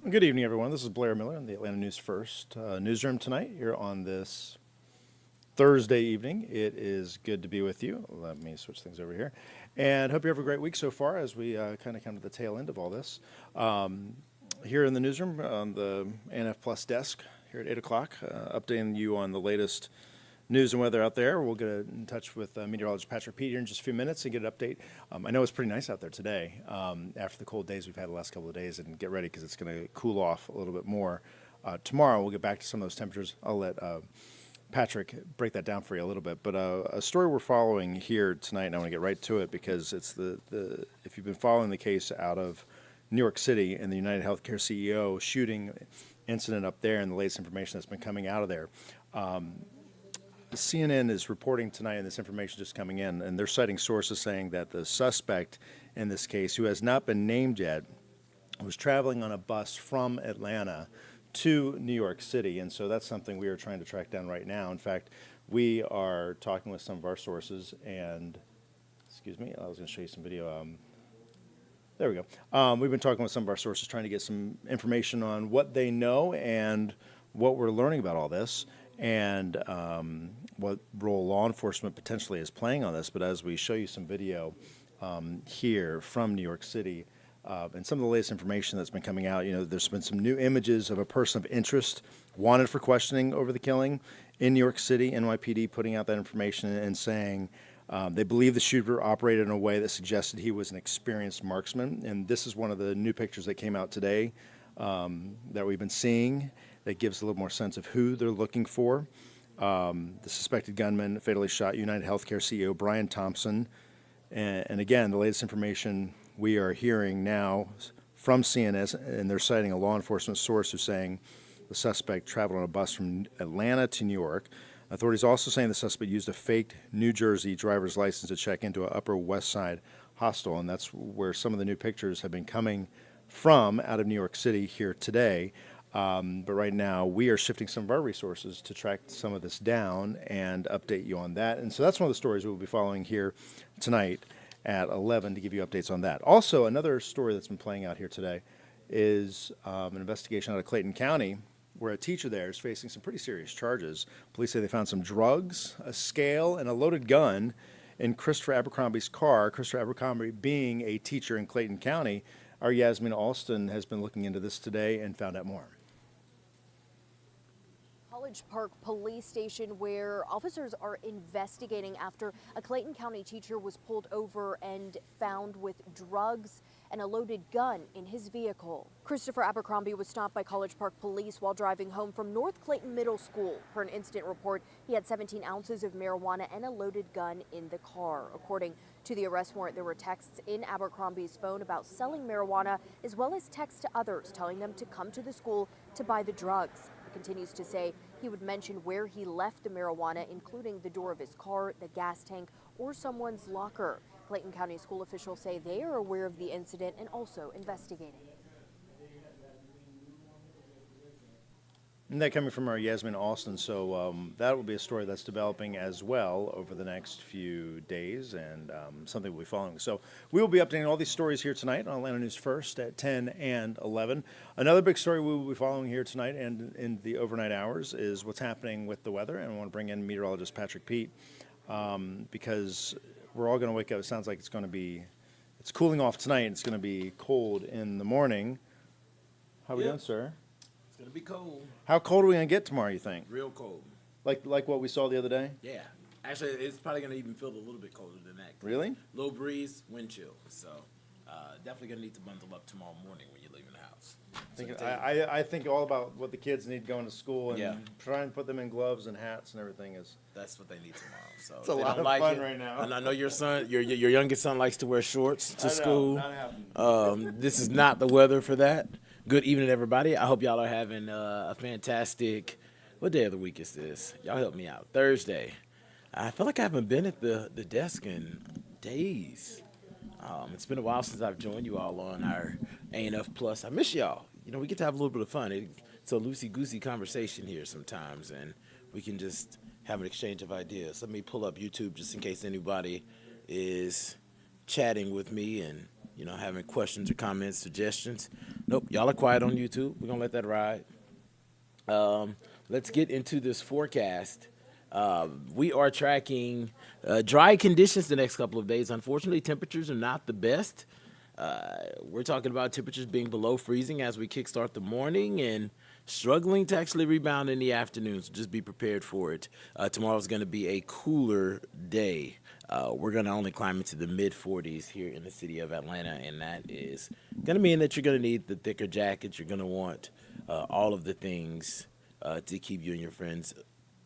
Good evening, everyone. This is Blair Miller in the Atlanta News First newsroom tonight here on this Thursday evening. It is good to be with you. Let me switch things over here. And hope you have a great week so far as we kind of come to the tail end of all this. Here in the newsroom on the ANF Plus desk here at 8 o'clock, updating you on the latest news and weather out there. We'll get in touch with meteorologist Patrick Pete here in just a few minutes and get an update. I know it's pretty nice out there today after the cold days we've had the last couple of days, and get ready because it's going to cool off a little bit more. Tomorrow we'll get back to some of those temperatures. I'll let Patrick break that down for you a little bit. But a story we're following here tonight, and I want to get right to it because it's the if you've been following the case out of New York City and the United Healthcare CEO shooting incident up there and the latest information that's been coming out of there. CNN is reporting tonight, and this information just coming in, and they're citing sources saying that the suspect in this case, who has not been named yet, was traveling on a bus from Atlanta to New York City, and so that's something we are trying to track down right now. In fact, we are talking with some of our sources, and, excuse me, I was going to show you some video. There we go. We've been talking with some of our sources trying to get some information on what they know and what we're learning about all this, and what role law enforcement potentially is playing on this. But as we show you some video here from New York City, and some of the latest information that's been coming out, there's been some new images of a person of interest wanted for questioning over the killing in New York City. NYPD putting out that information and saying they believe the shooter operated in a way that suggested he was an experienced marksman. And this is one of the new pictures that came out today that we've been seeing that gives a little more sense of who they're looking for. The suspected gunman fatally shot United Healthcare CEO Brian Thompson. And again, the latest information we are hearing now from CNN, and they're citing a law enforcement source who's saying the suspect traveled on a bus from Atlanta to New York. Authorities also saying the suspect used a faked New Jersey driver's license to check into an Upper West Side hostel, and that's where some of the new pictures have been coming from out of New York City here today. But right now, we are shifting some of our resources to track some of this down and update you on that. And so that's one of the stories we'll be following here tonight at 11 to give you updates on that. Also, another story that's been playing out here today is an investigation out of Clayton County where a teacher there is facing some pretty serious charges. Police say they found some drugs, a scale, and a loaded gun in Christopher Abercrombie's car, Christopher Abercrombie being a teacher in Clayton County. Our Yasmin Alston has been looking into this today and found out more. College Park Police Station, where officers are investigating after a Clayton County teacher was pulled over and found with drugs and a loaded gun in his vehicle. Christopher Abercrombie was stopped by College Park Police while driving home from North Clayton Middle School. Per an incident report, he had 17 ounces of marijuana and a loaded gun in the car. According to the arrest warrant, there were texts in Abercrombie's phone about selling marijuana, as well as texts to others telling them to come to the school to buy the drugs. He continues to say he would mention where he left the marijuana, including the door of his car, the gas tank, or someone's locker. Clayton County school officials say they are aware of the incident and also investigating. And that coming from our Yasmin Alston, so that will be a story that's developing as well over the next few days, and something we'll be following. So we will be updating all these stories here tonight on Atlanta News First at 10 and 11. Another big story we will be following here tonight and in the overnight hours is what's happening with the weather, and I want to bring in meteorologist Patrick Pete because we're all going to wake up. It sounds like it's cooling off tonight. It's going to be cold in the morning. How are we doing, sir? It's gonna be cold. How cold are we gonna get tomorrow, you think? Real cold. Like what we saw the other day? Yeah. Actually, it's probably gonna even feel a little bit colder than that. Really? Low breeze, wind chill. So definitely gonna need to bundle up tomorrow morning when you're leaving the house. I think all about what the kids need going to school and Yeah. try and put them in gloves and hats and everything is. That's what they need tomorrow. So It's a if they lot don't of like fun it, right now. And I know your son, your youngest son, likes to wear shorts to I know, school. not happening. This is not the weather for that. Good evening, everybody. I hope y'all are having a fantastic. What day of the week is this? Y'all help me out. Thursday. I feel like I haven't been at the desk in days. It's been a while since I've joined you all on our ANF Plus. I miss y'all. We get to have a little bit of fun. It's a loosey-goosey conversation here sometimes, and we can just have an exchange of ideas. Let me pull up YouTube just in case anybody is chatting with me and, having questions or comments, suggestions. Nope, y'all are quiet on YouTube. We're going to let that ride. Let's get into this forecast. We are tracking dry conditions the next couple of days. Unfortunately, temperatures are not the best. We're talking about temperatures being below freezing as we kickstart the morning and struggling to actually rebound in the afternoon, so just be prepared for it. Tomorrow's going to be a cooler day. We're going to only climb into the mid-40s here in the city of Atlanta, and that is going to mean that you're going to need the thicker jackets. You're going to want all of the things to keep you and your friends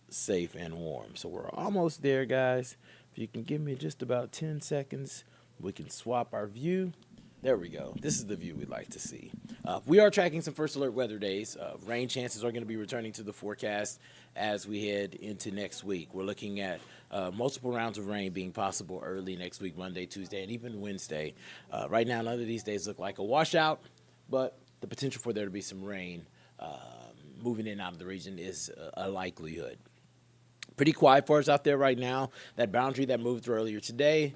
safe and warm. So we're almost there, guys. If you can give me just about 10 seconds, we can swap our view. There we go. This is the view we'd like to see. We are tracking some first alert weather days. Rain chances are going to be returning to the forecast as we head into next week. We're looking at multiple rounds of rain being possible early next week, Monday, Tuesday, and even Wednesday. Right now, none of these days look like a washout, but the potential for there to be some rain moving in and out of the region is a likelihood. Pretty quiet for us out there right now. That boundary that moved earlier today,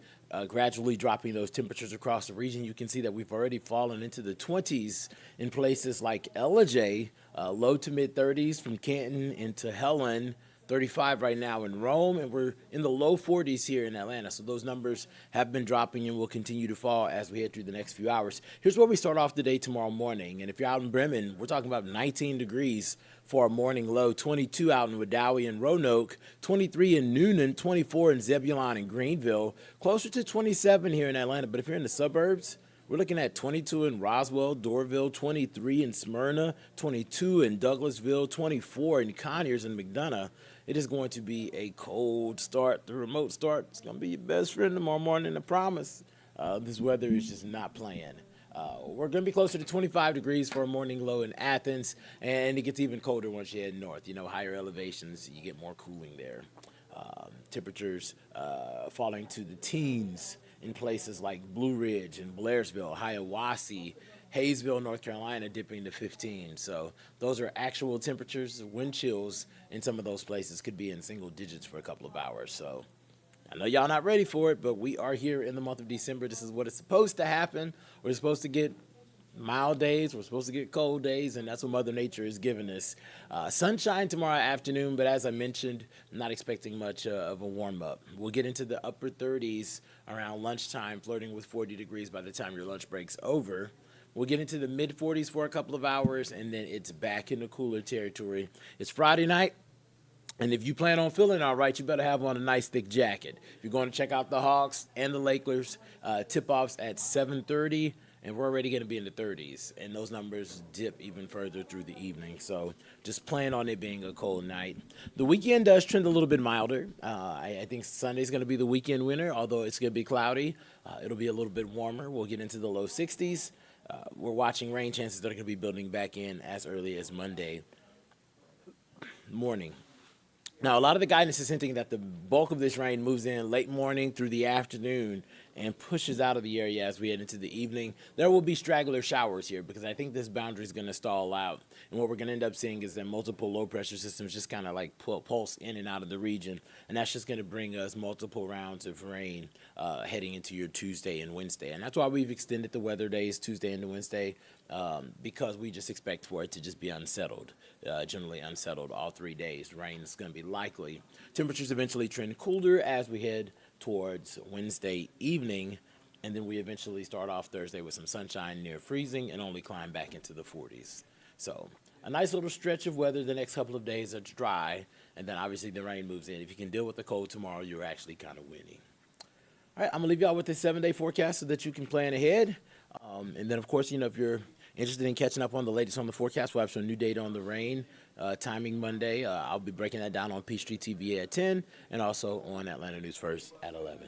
gradually dropping those temperatures across the region. You can see that we've already fallen into the 20s in places like Ellijay, low to mid 30s from Canton into Helen, 35 right now in Rome, and we're in the low 40s here in Atlanta. So those numbers have been dropping and will continue to fall as we head through the next few hours. Here's where we start off the day tomorrow morning. And if you're out in Bremen, we're talking about 19 degrees for a morning low, 22 out in Wedowee and Roanoke, 23 in Noonan, 24 in Zebulon and Greenville, closer to 27 here in Atlanta. But if you're in the suburbs, we're looking at 22 in Roswell, Dorville, 23 in Smyrna, 22 in Douglasville, 24 in Conyers and McDonough. It is going to be a cold start. The remote start is going to be your best friend tomorrow morning, I promise. This weather is just not playing. We're going to be closer to 25 degrees for a morning low in Athens, and it gets even colder once you head north. Higher elevations, you get more cooling there. Temperatures falling to the teens in places like Blue Ridge and Blairsville, Hiawassee, Hayesville, North Carolina, dipping to 15. So those are actual temperatures. Wind chills in some of those places could be in single digits for a couple of hours. So I know y'all not ready for it, but we are here in the month of December. This is what is supposed to happen. We're supposed to get mild days. We're supposed to get cold days, and that's what Mother Nature is giving us. Sunshine tomorrow afternoon, but as I mentioned, I'm not expecting much of a warm-up. We'll get into the upper 30s around lunchtime, flirting with 40 degrees by the time your lunch break's over. We'll get into the mid-40s for a couple of hours, and then it's back into cooler territory. It's Friday night, and if you plan on feeling all right, you better have on a nice thick jacket. If you're going to check out the Hawks and the Lakers, tip-offs at 7:30, and we're already going to be in the 30s, and those numbers dip even further through the evening. So just plan on it being a cold night. The weekend does trend a little bit milder. I think Sunday's going to be the weekend winner, although it's going to be cloudy. It'll be a little bit warmer. We'll get into the low 60s. We're watching rain chances that are going to be building back in as early as Monday morning. Now, a lot of the guidance is hinting that the bulk of this rain moves in late morning through the afternoon and pushes out of the area as we head into the evening. There will be straggler showers here because I think this boundary is going to stall out. And what we're going to end up seeing is that multiple low-pressure systems just kind of like pulse in and out of the region. And that's just going to bring us multiple rounds of rain heading into your Tuesday and Wednesday. And that's why we've extended the weather days Tuesday and Wednesday because we just expect for it to just be unsettled, generally unsettled all 3 days. Rain is going to be likely. Temperatures eventually trend cooler as we head towards Wednesday evening, and then we eventually start off Thursday with some sunshine near freezing and only climb back into the 40s. So a nice little stretch of weather the next couple of days that's dry, and then obviously the rain moves in. If you can deal with the cold tomorrow, you're actually kind of winning. All right, I'm going to leave y'all with this 7-day forecast so that you can plan ahead. And then, of course, if you're interested in catching up on the latest on the forecast, we'll have some new data on the rain, timing Monday. I'll be breaking that down on Peachtree TV at 10 and also on Atlanta News First at 11.